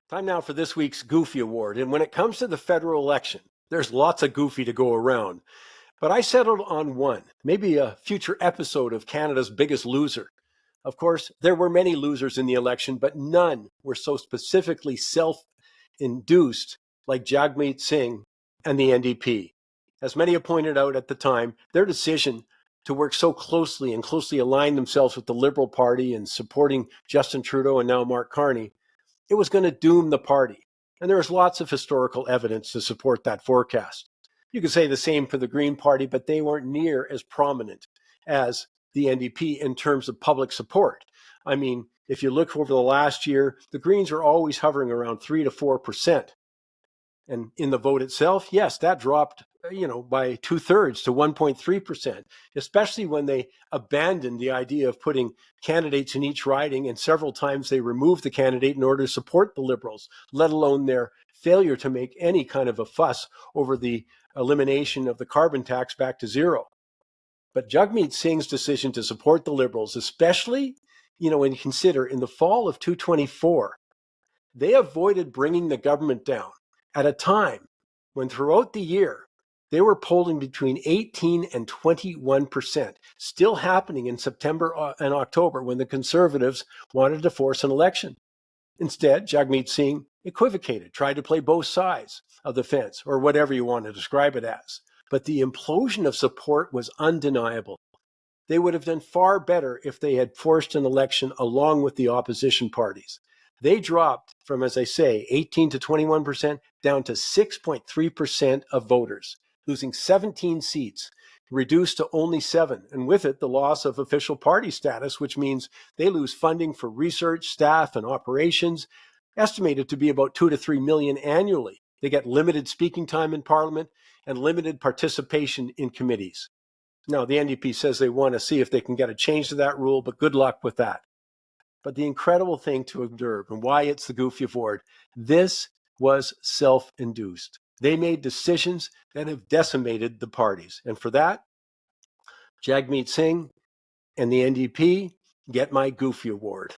Time now for this week's Goofy Award. And when it comes to the federal election, there's lots of goofy to go around. But I settled on one, maybe a future episode of Canada's Biggest Loser. Of course, there were many losers in the election, but none were so specifically self induced like Jagmeet Singh and the NDP. As many have pointed out at the time, their decision to work so closely and closely align themselves with the Liberal Party and supporting Justin Trudeau and now Mark Carney, it was going to doom the party. And there is lots of historical evidence to support that forecast. You could say the same for the Green Party, but they weren't near as prominent as the NDP in terms of public support. I mean, if you look over the last year, the Greens are always hovering around 3 to 4%. And in the vote itself, yes, that dropped, by 2/3 to 1.3%, especially when they abandoned the idea of putting candidates in each riding. And several times they removed the candidate in order to support the Liberals, let alone their failure to make any kind of a fuss over the elimination of the carbon tax back to zero. But Jagmeet Singh's decision to support the Liberals, especially, when you consider in the fall of 2024, they avoided bringing the government down at a time when throughout the year, they were polling between 18 and 21%, still happening in September and October when the Conservatives wanted to force an election. Instead, Jagmeet Singh equivocated, tried to play both sides of the fence, or whatever you want to describe it as. But the implosion of support was undeniable. They would have done far better if they had forced an election along with the opposition parties. They dropped from, as I say, 18 to 21% down to 6.3% of voters, losing 17 seats, reduced to only 7. And with it, the loss of official party status, which means they lose funding for research, staff, and operations, estimated to be about 2 to 3 million annually. They get limited speaking time in Parliament and limited participation in committees. Now, the NDP says they want to see if they can get a change to that rule, but good luck with that. But the incredible thing to observe and why it's the Goofy Award, this was self-induced. They made decisions that have decimated the parties. And for that, Jagmeet Singh and the NDP get my Goofy Award.